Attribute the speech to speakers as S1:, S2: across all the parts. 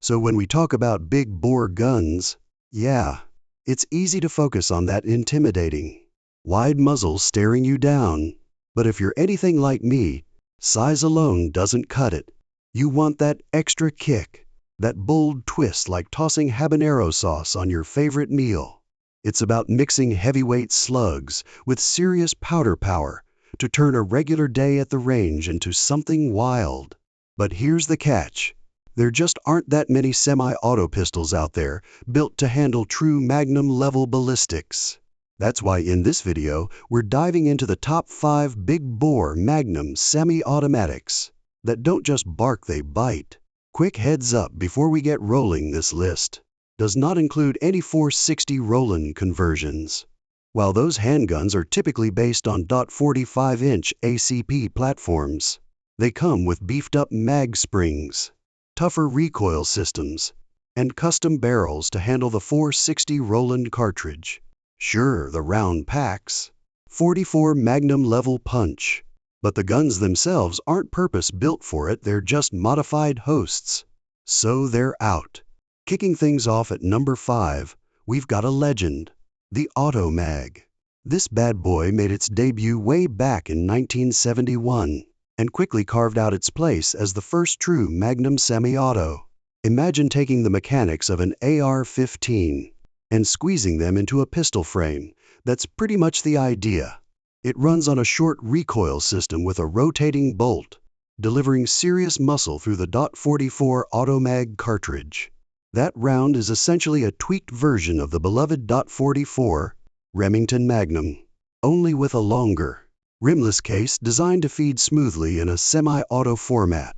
S1: So when we talk about big bore guns, yeah, it's easy to focus on that intimidating, wide muzzle staring you down. But if you're anything like me, size alone doesn't cut it. You want that extra kick, that bold twist like tossing habanero sauce on your favorite meal. It's about mixing heavyweight slugs with serious powder power to turn a regular day at the range into something wild. But here's the catch. There just aren't that many semi-auto pistols out there built to handle true Magnum-level ballistics. That's why in this video, we're diving into the top 5 big-bore Magnum semi-automatics that don't just bark, they bite. Quick heads up before we get rolling, this list does not include any 460 Roland conversions. While those handguns are typically based on .45-inch ACP platforms, they come with beefed-up mag springs, tougher recoil systems, and custom barrels to handle the 460 Roland cartridge. Sure, the round packs 44 Magnum-level punch, but the guns themselves aren't purpose-built for it, they're just modified hosts. So they're out. Kicking things off at number 5, we've got a legend, the Auto Mag. This bad boy made its debut way back in 1971 and quickly carved out its place as the first true Magnum semi-auto. Imagine taking the mechanics of an AR-15 and squeezing them into a pistol frame. That's pretty much the idea. It runs on a short recoil system with a rotating bolt, delivering serious muscle through the .44 Auto Mag cartridge. That round is essentially a tweaked version of the beloved .44 Remington Magnum, only with a longer, rimless case designed to feed smoothly in a semi-auto format.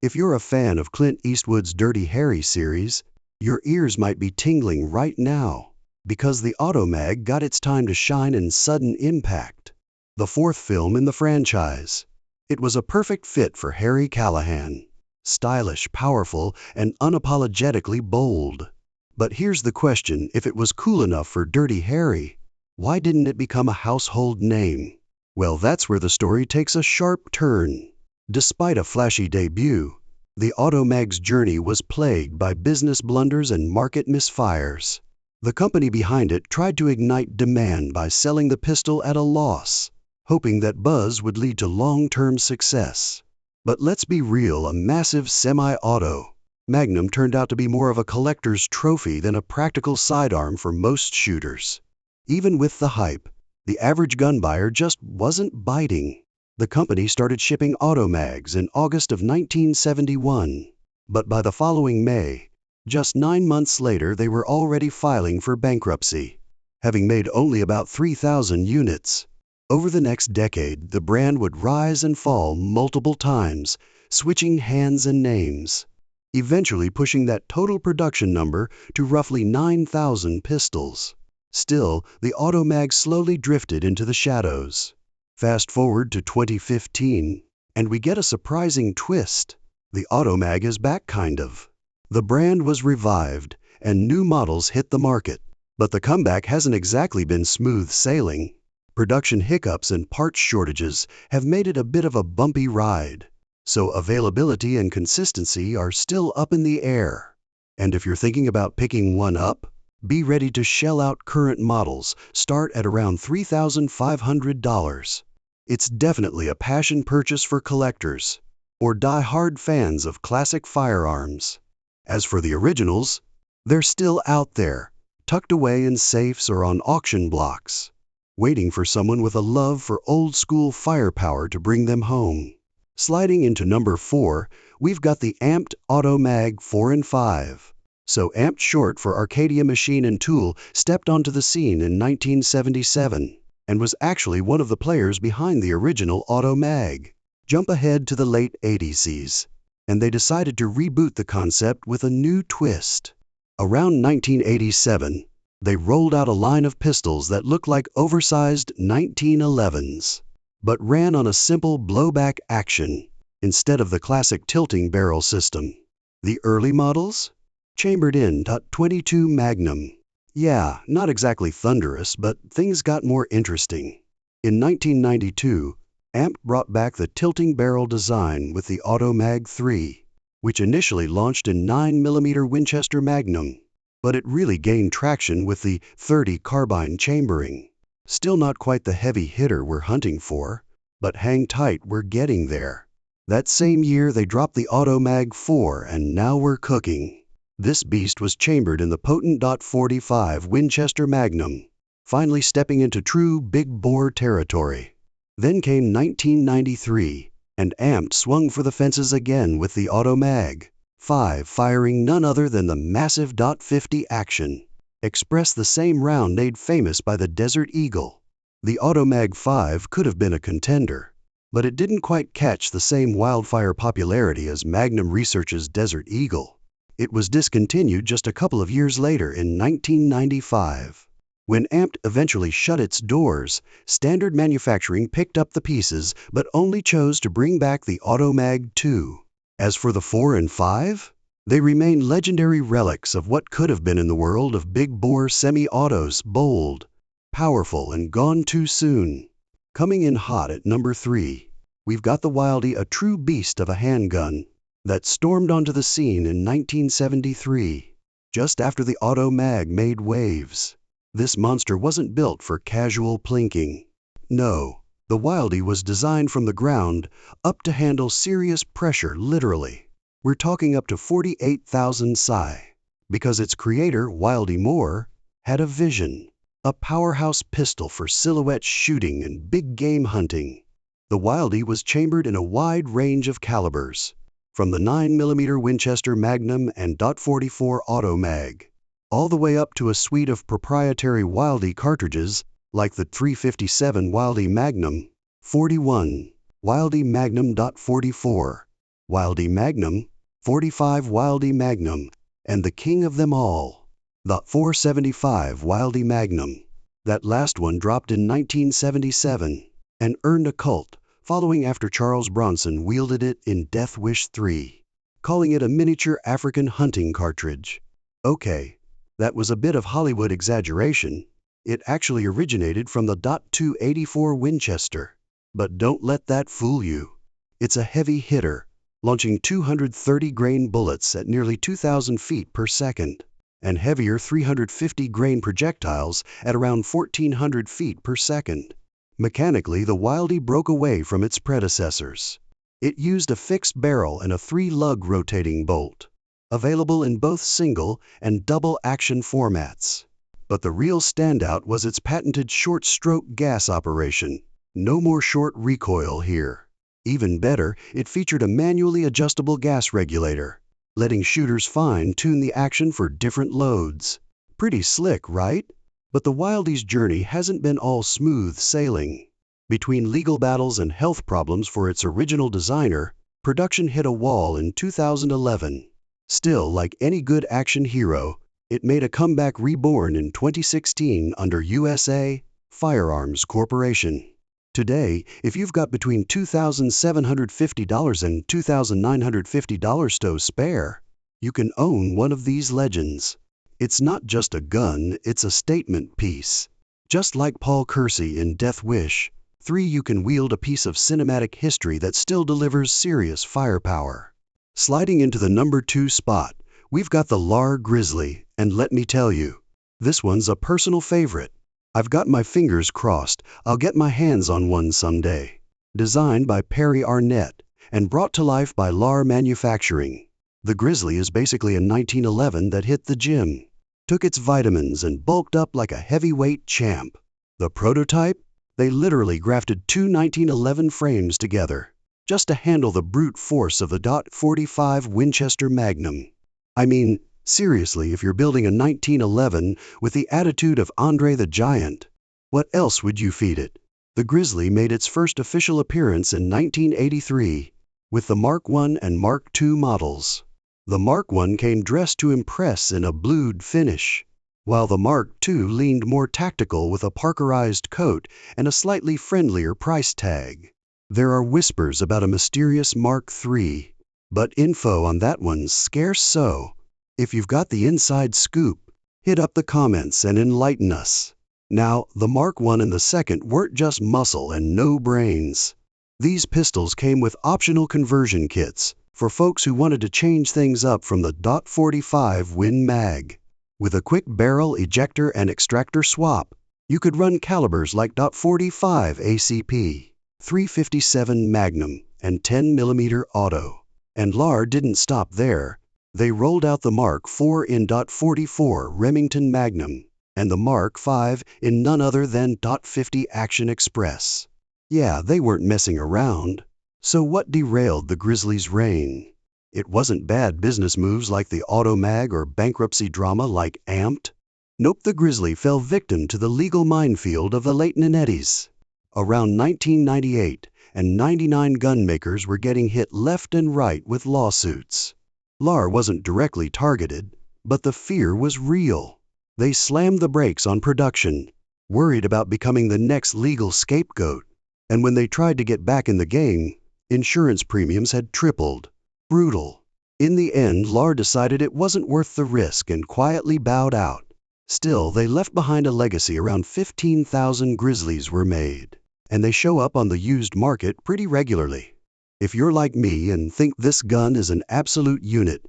S1: If you're a fan of Clint Eastwood's Dirty Harry series, your ears might be tingling right now, because the Auto Mag got its time to shine in Sudden Impact, the 4th film in the franchise. It was a perfect fit for Harry Callahan, stylish, powerful, and unapologetically bold. But here's the question, if it was cool enough for Dirty Harry, why didn't it become a household name? Well, that's where the story takes a sharp turn. Despite a flashy debut, the Auto Mag's journey was plagued by business blunders and market misfires. The company behind it tried to ignite demand by selling the pistol at a loss, hoping that buzz would lead to long-term success. But let's be real, a massive semi-auto Magnum turned out to be more of a collector's trophy than a practical sidearm for most shooters. Even with the hype, the average gun buyer just wasn't biting. The company started shipping Auto Mags in August of 1971, but by the following May, just 9 months later, they were already filing for bankruptcy, having made only about 3,000 units. Over the next decade, the brand would rise and fall multiple times, switching hands and names, eventually pushing that total production number to roughly 9,000 pistols. Still, the Auto Mag slowly drifted into the shadows. Fast forward to 2015, and we get a surprising twist. The Auto Mag is back, kind of. The brand was revived, and new models hit the market. But the comeback hasn't exactly been smooth sailing. Production hiccups and parts shortages have made it a bit of a bumpy ride, so availability and consistency are still up in the air. And if you're thinking about picking one up, be ready to shell out. Current models start at around $3,500. It's definitely a passion purchase for collectors or die-hard fans of classic firearms. As for the originals, they're still out there, tucked away in safes or on auction blocks, waiting for someone with a love for old-school firepower to bring them home. Sliding into number 4, we've got the AMT Auto Mag 4 and 5. So AMT, short for Arcadia Machine and Tool, stepped onto the scene in 1977 and was actually one of the players behind the original Auto Mag. Jump ahead to the late 80s, and they decided to reboot the concept with a new twist. Around 1987, they rolled out a line of pistols that looked like oversized 1911s, but ran on a simple blowback action instead of the classic tilting barrel system. The early models? Chambered in .22 Magnum. Yeah, not exactly thunderous, but things got more interesting. In 1992, AMT brought back the tilting barrel design with the Auto Mag 3, which initially launched in 9mm Winchester Magnum, but it really gained traction with the .30 carbine chambering. Still not quite the heavy hitter we're hunting for, but hang tight, we're getting there. That same year they dropped the Auto Mag 4, and now we're cooking. This beast was chambered in the potent .45 Winchester Magnum, finally stepping into true big-bore territory. Then came 1993, and AMT swung for the fences again with the Auto Mag 5, firing none other than the massive .50 Action Express, the same round made famous by the Desert Eagle. The Auto Mag 5 could have been a contender, but it didn't quite catch the same wildfire popularity as Magnum Research's Desert Eagle. It was discontinued just a couple of years later in 1995. When AMT eventually shut its doors, Standard Manufacturing picked up the pieces but only chose to bring back the Auto Mag 2. As for the 4 and 5, they remain legendary relics of what could have been in the world of big-bore semi-autos, bold, powerful, and gone too soon. Coming in hot at number 3, we've got the Wildey, a true beast of a handgun that stormed onto the scene in 1973, just after the Auto Mag made waves. This monster wasn't built for casual plinking. No, the Wildey was designed from the ground up to handle serious pressure, literally. We're talking up to 48,000 psi, because its creator, Wildey Moore, had a vision, a powerhouse pistol for silhouette shooting and big game hunting. The Wildey was chambered in a wide range of calibers, from the 9mm Winchester Magnum and .44 Auto Mag, all the way up to a suite of proprietary Wildey cartridges like the .357 Wildey Magnum, 41, Wildey Magnum .44, Wildey Magnum, 45 Wildey Magnum, and the king of them all, the .475 Wildey Magnum. That last one dropped in 1977 and earned a cult following after Charles Bronson wielded it in Death Wish 3, calling it a miniature African hunting cartridge. Okay, that was a bit of Hollywood exaggeration. It actually originated from the .284 Winchester. But don't let that fool you. It's a heavy hitter, launching 230-grain bullets at nearly 2,000 feet per second, and heavier 350-grain projectiles at around 1,400 feet per second. Mechanically, the Wildey broke away from its predecessors. It used a fixed barrel and a 3-lug rotating bolt, available in both single and double action formats. But the real standout was its patented short-stroke gas operation. No more short recoil here. Even better, it featured a manually adjustable gas regulator, letting shooters fine-tune the action for different loads. Pretty slick, right? But the Wildey's journey hasn't been all smooth sailing. Between legal battles and health problems for its original designer, production hit a wall in 2011. Still, like any good action hero, it made a comeback, reborn in 2016 under USA Firearms Corporation. Today, if you've got between $2,750 and $2,950 to spare, you can own one of these legends. It's not just a gun, it's a statement piece. Just like Paul Kersey in Death Wish 3, you can wield a piece of cinematic history that still delivers serious firepower. Sliding into the number 2 spot, we've got the LAR Grizzly, and let me tell you, this one's a personal favorite. I've got my fingers crossed I'll get my hands on one someday. Designed by Perry Arnett and brought to life by LAR Manufacturing, the Grizzly is basically a 1911 that hit the gym, took its vitamins and bulked up like a heavyweight champ. The prototype? They literally grafted 2 1911 frames together just to handle the brute force of the .45 Winchester Magnum. I mean, seriously, if you're building a 1911 with the attitude of Andre the Giant, what else would you feed it? The Grizzly made its first official appearance in 1983 with the Mark I and Mark II models. The Mark I came dressed to impress in a blued finish, while the Mark II leaned more tactical with a Parkerized coat and a slightly friendlier price tag. There are whispers about a mysterious Mark III, but info on that one's scarce, so if you've got the inside scoop, hit up the comments and enlighten us. Now, the Mark I and the second weren't just muscle and no brains. These pistols came with optional conversion kits for folks who wanted to change things up from the .45 Win Mag. With a quick barrel ejector and extractor swap, you could run calibers like .45 ACP, 357 Magnum, and 10mm Auto. And LAR didn't stop there. They rolled out the Mark IV in .44 Remington Magnum, and the Mark V in none other than .50 Action Express. Yeah, they weren't messing around. So what derailed the Grizzly's reign? It wasn't bad business moves like the Auto Mag or bankruptcy drama like AMT. Nope, the Grizzly fell victim to the legal minefield of the late Nanettis. Around 1998, and 99 gun makers were getting hit left and right with lawsuits. LAR wasn't directly targeted, but the fear was real. They slammed the brakes on production, worried about becoming the next legal scapegoat. And when they tried to get back in the game, insurance premiums had tripled. Brutal. In the end, LAR decided it wasn't worth the risk and quietly bowed out. Still, they left behind a legacy. Around 15,000 Grizzlies were made, and they show up on the used market pretty regularly. If you're like me and think this gun is an absolute unit,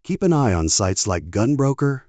S1: keep an eye on sites like Gunbroker.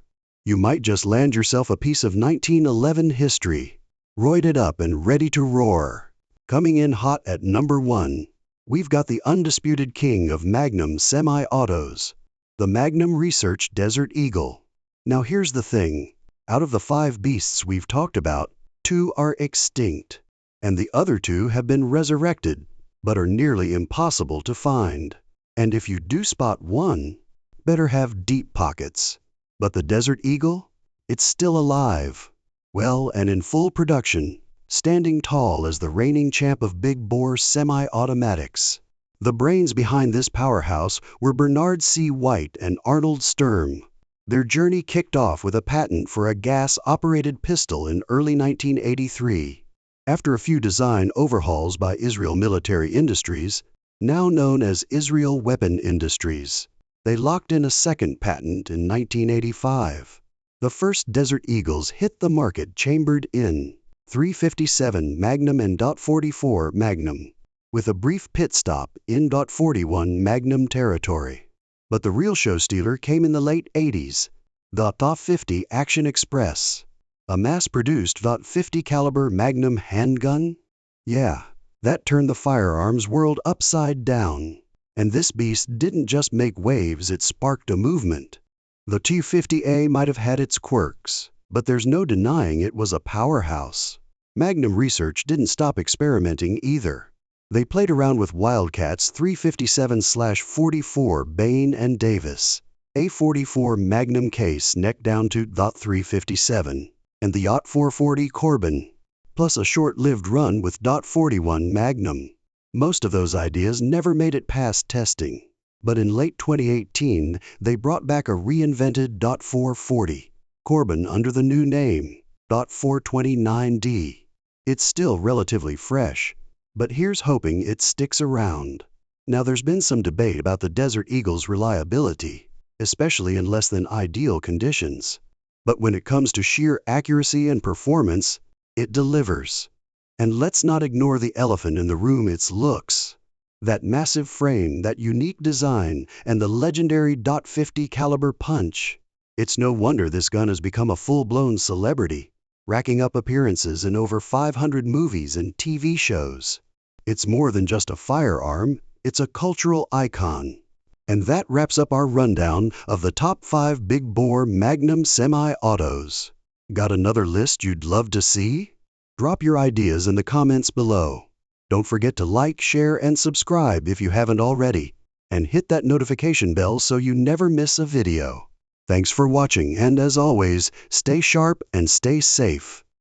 S1: You might just land yourself a piece of 1911 history, roided up and ready to roar. Coming in hot at number 1, we've got the undisputed king of Magnum semi-autos, the Magnum Research Desert Eagle. Now here's the thing, out of the 5 beasts we've talked about, 2 are extinct, and the other 2 have been resurrected, but are nearly impossible to find. And if you do spot one, better have deep pockets. But the Desert Eagle? It's still alive. Well, and in full production, standing tall as the reigning champ of big-bore semi-automatics. The brains behind this powerhouse were Bernard C. White and Arnold Sturm. Their journey kicked off with a patent for a gas-operated pistol in early 1983. After a few design overhauls by Israel Military Industries, now known as Israel Weapon Industries, they locked in a second patent in 1985. The first Desert Eagles hit the market chambered in .357 Magnum and .44 Magnum, with a brief pit stop in .41 Magnum territory. But the real show stealer came in the late 80s, the .50 Action Express, a mass-produced .50 caliber Magnum handgun. Yeah, that turned the firearms world upside down. And this beast didn't just make waves, it sparked a movement. The T50A might have had its quirks, but there's no denying it was a powerhouse. Magnum Research didn't stop experimenting either. They played around with Wildcat's 357/44 Bain and Davis, A44 Magnum case neck down to .357, and the .440 Corbin, plus a short-lived run with .41 Magnum. Most of those ideas never made it past testing, but in late 2018, they brought back a reinvented .440 Corbin under the new name, .429D. It's still relatively fresh, but here's hoping it sticks around. Now there's been some debate about the Desert Eagle's reliability, especially in less than ideal conditions. But when it comes to sheer accuracy and performance, it delivers. And let's not ignore the elephant in the room, its looks. That massive frame, that unique design, and the legendary .50 caliber punch. It's no wonder this gun has become a full-blown celebrity, racking up appearances in over 500 movies and TV shows. It's more than just a firearm, it's a cultural icon. And that wraps up our rundown of the top 5 big-bore Magnum semi-autos. Got another list you'd love to see? Drop your ideas in the comments below. Don't forget to like, share, and subscribe if you haven't already, and hit that notification bell so you never miss a video. Thanks for watching, and as always, stay sharp and stay safe.